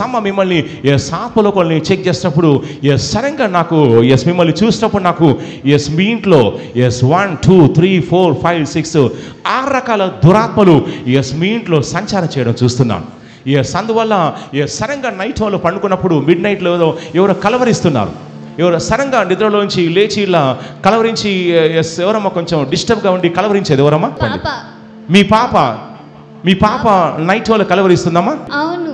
అమ్మ మిమ్మల్ని ఆత్మలోకాన్ని చెక్ చేసినప్పుడు సడన్గా నాకు మిమ్మల్ని చూసినప్పుడు నాకు మీ ఇంట్లో 1 2 3 4 5 6 6 రకాల దురాత్మలు మీ ఇంట్లో సంచారం చేయడం చూస్తున్నాను. అందువల్ల సడన్గా నైట్ వాళ్ళు పండుకున్నప్పుడు మిడ్ నైట్లో ఎవరో కలవరిస్తున్నారు. ఎవరు సడన్గా నిద్రలోంచి లేచి ఇలా కలవరించి ఎవరమ్మా కొంచెం డిస్టర్బ్గా ఉండి కలవరించేది ఎవరమ్మా? మీ పాప నైట్ వాళ్ళు కలవరిస్తుందమ్మా? అవును,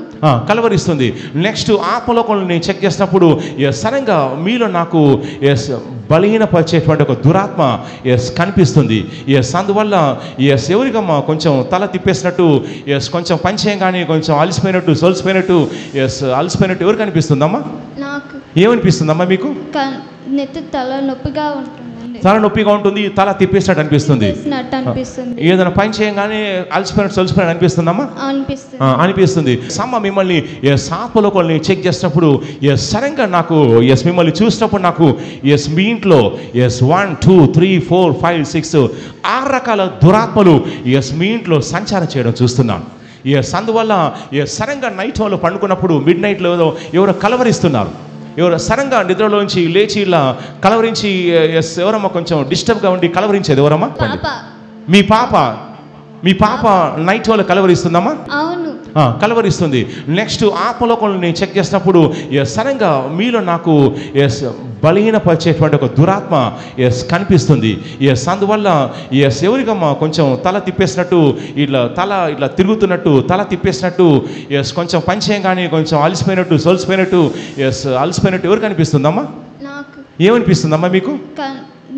కలవరిస్తుంది. నెక్స్ట్ ఆత్మలోకంలో చెక్ చేసినప్పుడు సడన్గా మీలో నాకు బలహీనపరిచేటువంటి ఒక దురాత్మ కనిపిస్తుంది. అందువల్ల ఎవరికమ్మా కొంచెం తల తిప్పేసినట్టు కొంచెం పంచేయం కానీ కొంచెం అలసిపోయినట్టు సొలిసిపోయినట్టు అలసిపోయినట్టు ఎవరు కనిపిస్తుందమ్మా? నాకు ఏమనిపిస్తుందమ్మా మీకు? నెత్తి తల నొప్పిగా ఉంటుందండి. తల నొప్పిగా ఉంటుంది, తల తిప్పేసినట్టు అనిపిస్తుంది. ఏదైనా పని చేయగానే అలసిపోయినట్టు సొలిసిపోయినట్టు అనిపిస్తుందమ్మా? అనిపిస్తుంది. అమ్మ మిమ్మల్ని ఆత్మలోకాన్ని చెక్ చేసినప్పుడు సడన్గా నాకు మిమ్మల్ని చూసినప్పుడు నాకు మీ ఇంట్లో 1 2 3 4 5 6 6 రకాల దురాత్మలు మీ ఇంట్లో సంచారం చేయడం చూస్తున్నాను. అందువల్ల సడన్గా నైట్ వాళ్ళు పండుకున్నప్పుడు మిడ్ నైట్లో ఎవరో కలవరిస్తున్నారు. ఎవరు సడన్గా నిద్రలోంచి లేచి ఇలా కలవరించి ఎవరమ్మా కొంచెం డిస్టర్బ్గా ఉండి కలవరించేది ఎవరమ్మా? మీ పాప నైట్ వాళ్ళు కలవరిస్తుందమ్మా? అవును, కలవరిస్తుంది. నెక్స్ట్ ఆత్మలోకంలో చెక్ చేసినప్పుడు సడన్గా మీలో నాకు బలహీనపరిచేటువంటి ఒక దురాత్మ కనిపిస్తుంది. అందువల్ల ఎవరికమ్మా కొంచెం తల తిప్పేసినట్టు ఇట్లా తిరుగుతున్నట్టు తల తిప్పేసినట్టు కొంచెం పంచేయం కానీ కొంచెం అలసిపోయినట్టు సొలిసిపోయినట్టు అలసిపోయినట్టు ఎవరు కనిపిస్తుందమ్మా? నాకు ఏమనిపిస్తుందమ్మా మీకు?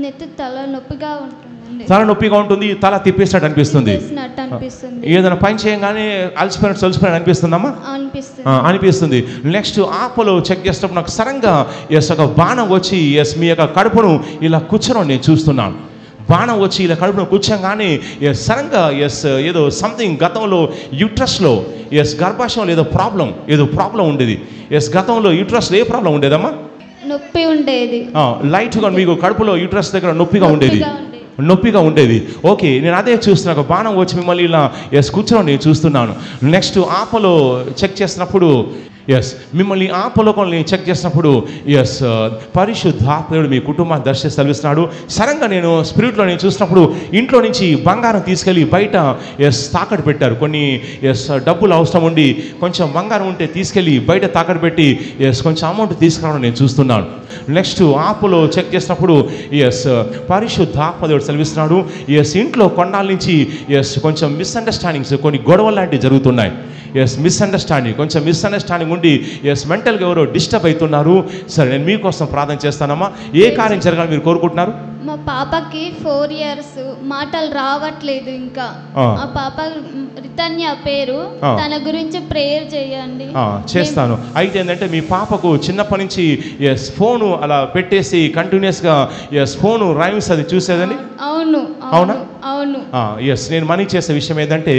నెత్తి తల నొప్పిగా ఉంటుంది. తల నొప్పిగా ఉంటుంది, తల తిప్పేసినట్టు అనిపిస్తుంది. ఏదైనా పని చేయగానే అలసిపోయినట్టు సొలిసిపోయినట్టు అనిపిస్తుందమ్మా? అనిపిస్తుంది. నెక్స్ట్ ఆత్మలో చెక్ చేసినప్పుడు నాకు సడన్గా ఒక బాణం వచ్చి మీ యొక్క కడుపును ఇలా కూర్చొని నేను చూస్తున్నాను. బాణం వచ్చి ఇలా కడుపును కూర్చోగానే సడన్గా ఏదో సంథింగ్ గతంలో యూట్రస్లో గర్భాశయంలో ఏదో ప్రాబ్లం ఉండేది. గతంలో యూట్రస్లో ఏ ప్రాబ్లం ఉండేదమ్మా? నొప్పి ఉండేది. లైట్గా మీకు కడుపులో యూట్రస్ దగ్గర నొప్పిగా ఉండేది. ఓకే, నేను అదే చూస్తున్నా. ఒక బాణం వచ్చి మిమ్మల్ని ఇలా కూర్చొని నేను చూస్తున్నాను. నెక్స్ట్ ఆత్మలో చెక్ చేసినప్పుడు మిమ్మల్ని ఆత్మలోకంలో చెక్ చేసినప్పుడు పరిశుద్ధాత్ముడు మీ కుటుంబాన్ని దర్శించి సెలవిస్తున్నాడు. సడన్గా నేను స్పిరిట్లో చూసినప్పుడు ఇంట్లో నుంచి బంగారం తీసుకెళ్ళి బయట తాకట్టు పెట్టారు. కొన్ని డబ్బులు అవసరం ఉండి కొంచెం బంగారం ఉంటే తీసుకెళ్ళి బయట తాకట్టు పెట్టి కొంచెం అమౌంట్ తీసుకురావడం నేను చూస్తున్నాను. నెక్స్ట్ ఆత్మలో చెక్ చేసినప్పుడు పరిశుద్ధాత్ముడు సెలవిస్తున్నాడు. ఇంట్లో కొన్నాళ్ళ నుంచి కొంచెం మిస్అండర్స్టాండింగ్స్, కొన్ని గొడవలు లాంటివి జరుగుతున్నాయి. కొంచెం మిస్అండర్స్టాండింగ్ ఉండి మెంటల్గా ఎవరో డిస్టర్బ్ అవుతున్నారు. సరే, నేను మీకోసం ప్రార్థన చేస్తానమ్మా. ఏ కార్యం జరగాలని మీరు కోరుకుంటున్నారు? మా పాపకి 4 years మాటలు రావట్లేదు. ఇంకా ఆ పాప రితన్య పేరు, తన గురించి ప్రేయర్ చేయండి. చేస్తాను. అయితే ఏంటంటే మీ పాపకు చిన్నప్పటి నుంచి ఫోను అలా పెట్టేసి కంటిన్యూస్గా ఫోను రైమ్స్ అది చూసేదండి. అవునా? అవును. నేను మనీ చేసే విషయం ఏంటంటే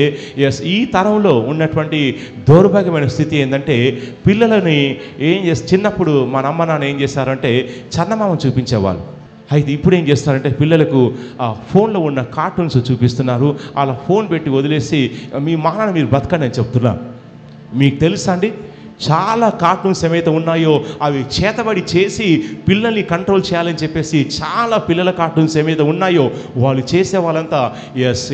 ఈ తరంలో ఉన్నటువంటి దౌర్భాగ్యమైన స్థితి ఏంటంటే పిల్లలని చిన్నప్పుడు మన అమ్మ నాన్న ఏం చేశారంటే చందమామ చూపించేవాళ్ళు. అయితే ఇప్పుడు ఏం చేస్తారంటే పిల్లలకు ఫోన్లో ఉన్న కార్టూన్స్ చూపిస్తున్నారు. అలా ఫోన్ పెట్టి వదిలేసి మీ మానాన్ని మీరు బతకండి అని చెప్తున్నారు. మీకు తెలుసా అండి, చాలా కార్టూన్స్ ఏమైతే ఉన్నాయో అవి చేతబడి చేసి పిల్లల్ని కంట్రోల్ చేయాలని చెప్పేసి చాలా పిల్లల కార్టూన్స్ ఏమైతే ఉన్నాయో వాళ్ళు చేసే వాళ్ళంతా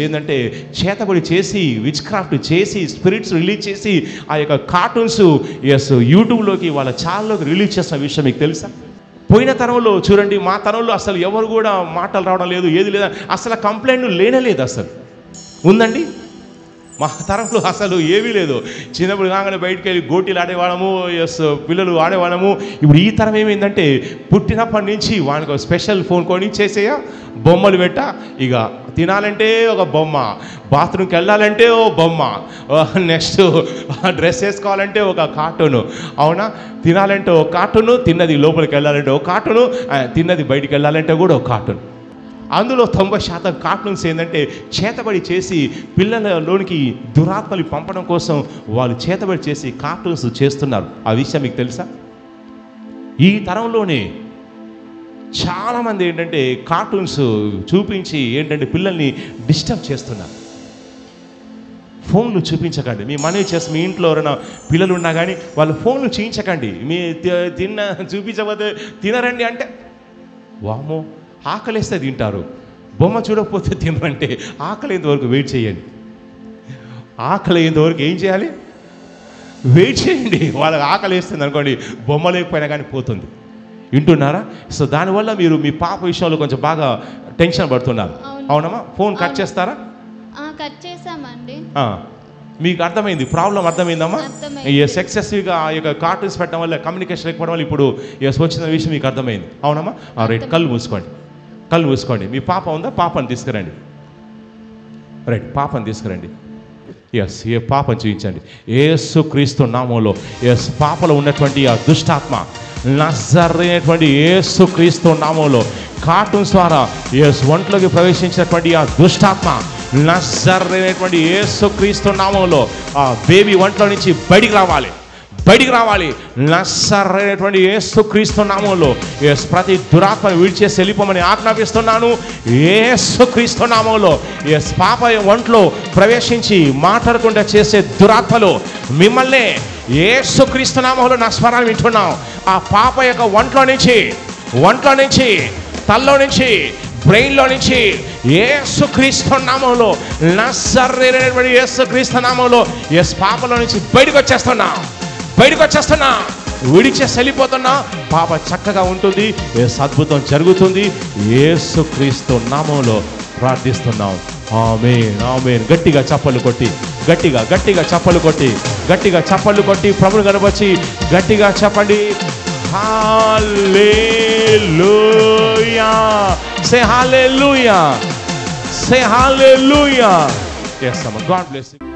ఏంటంటే చేతబడి చేసి విచ్ క్రాఫ్ట్ చేసి స్పిరిట్స్ రిలీజ్ చేసి ఆ యొక్క కార్టూన్స్ యూట్యూబ్లోకి వాళ్ళ ఛానల్లోకి రిలీజ్ చేసిన విషయం మీకు తెలుసా? పోయిన తరంలో చూడండి, మా తరంలో అసలు ఎవరు కూడా మాటలు రావడం లేదు, ఏది లేదా, అసలు కంప్లైంట్ లేనేలేదు. అసలు ఉందండి? మా తరంలో అసలు ఏమీ లేదు. చిన్నప్పుడు కాగానే బయటికి వెళ్ళి గోటీలు ఆడేవాళ్ళము, పిల్లలు ఆడేవాళ్ళము. ఇప్పుడు ఈ తరం ఏమైందంటే పుట్టినప్పటి నుంచి వానికి స్పెషల్ ఫోన్ కొని చేసేయ బొమ్మలు పెట్ట, ఇక తినాలంటే ఒక బొమ్మ, బాత్రూమ్కి వెళ్ళాలంటే ఓ బొమ్మ, నెక్స్ట్ డ్రెస్ వేసుకోవాలంటే ఒక కార్టూను. అవునా? తినాలంటే ఒక కార్టూను, తిన్నది లోపలికి వెళ్ళాలంటే ఒక కార్టూను, తిన్నది బయటికి వెళ్ళాలంటే కూడా ఒక కార్టూన్. అందులో 90% కార్టూన్స్ ఏంటంటే చేతబడి చేసి పిల్లలలోనికి దురాత్మలు పంపడం కోసం వాళ్ళు చేతబడి చేసి కార్టూన్స్ చేస్తున్నారు. ఆ విషయం మీకు తెలుసా? ఈ తరంలోనే చాలామంది ఏంటంటే కార్టూన్స్ చూపించి ఏంటంటే పిల్లల్ని డిస్టర్బ్ చేస్తున్నారు. ఫోన్లు చూపించకండి. మీ మనవి చేసి మీ ఇంట్లో ఎవరైనా పిల్లలు ఉన్నా కానీ వాళ్ళు ఫోన్లు చూపించకండి. మీ చూపించకపోతే తినరండి అంటే వామో ఆకలిస్తే తింటారు, బొమ్మ చూడకపోతే తినరంటే ఆకలి అయ్యేంతవరకు వెయిట్ చేయండి. ఆకలి అయ్యేంతవరకు ఏం చేయాలి? వెయిట్ చేయండి. వాళ్ళకి ఆకలి వేస్తుంది అనుకోండి, బొమ్మ లేకపోయినా కానీ పోతుంది. వింటున్నారా? సో దానివల్ల మీరు మీ పాప విషయంలో కొంచెం బాగా టెన్షన్ పడుతున్నారు. అవునమ్మా? ఫోన్ కట్ చేస్తారా? కట్ చేసామండి. మీకు అర్థమైంది, ప్రాబ్లం అర్థమైందమ్మా? ఎస్, ఎక్సెసివ్గా ఆ యొక్క కార్టూన్స్ పెట్టడం వల్ల కమ్యూనికేషన్ లేకపోవడం వల్ల ఇప్పుడు ఎస్ వచ్చిన విషయం మీకు అర్థమైంది. అవునమ్మా? రైట్, కళ్ళు మూసుకోండి. మీ పాప ఉందా? పాపని తీసుకురండి. రైట్, పాపని తీసుకురండి. ఎస్, ఏ పాపను చూపించండి. యేసుక్రీస్తు నామములో ఎస్ పాపలో ఉన్నటువంటి ఆ దుష్టాత్మ నజరేయుడైనటువంటి యేసుక్రీస్తు నామములో కార్టూన్స్ ద్వారా ఎస్ ఒంట్లోకి ప్రవేశించినటువంటి ఆ దుష్టాత్మ నజరేయుడైనటువంటి యేసుక్రీస్తు నామములో ఆ బేబీ ఒంట్లో నుంచి బయటికి రావాలి. నజరేయుడైనటువంటి యేసుక్రీస్తు నామములో ఎస్ ప్రతి దురాత్మను విడిచేసి వెళ్ళిపోమని ఆజ్ఞాపిస్తున్నాను. యేసుక్రీస్తు నామములో ఎస్ పాప ఒంట్లో ప్రవేశించి మాట్లాడకుండా చేసే దురాత్మలు మిమ్మల్ని యేసుక్రీస్తు నామములో నా స్వరాన్ని వింటున్నాం. ఆ పాప యొక్క ఒంట్లో నుంచి తల్లో నుంచి బ్రెయిన్లో నుంచి యేసుక్రీస్తు నామములో నజరేయుడైనటువంటి యేసుక్రీస్తు నామములో ఎస్ పాపలో నుంచి బయటకు వచ్చేస్తున్నా విడిచేసి వెళ్ళిపోతున్నా. పాప చక్కగా ఉంటుంది. ఎస్ అద్భుతం జరుగుతుంది. యేసుక్రీస్తు నామములో ప్రార్థిస్తున్నాం. ఆమేన్. గట్టిగా చప్పలు కొట్టి ప్రభువుని కనపరిచి గట్టిగా చెప్పండి. హల్లెలూయా. సే హల్లెలూయా. Yes, God bless you.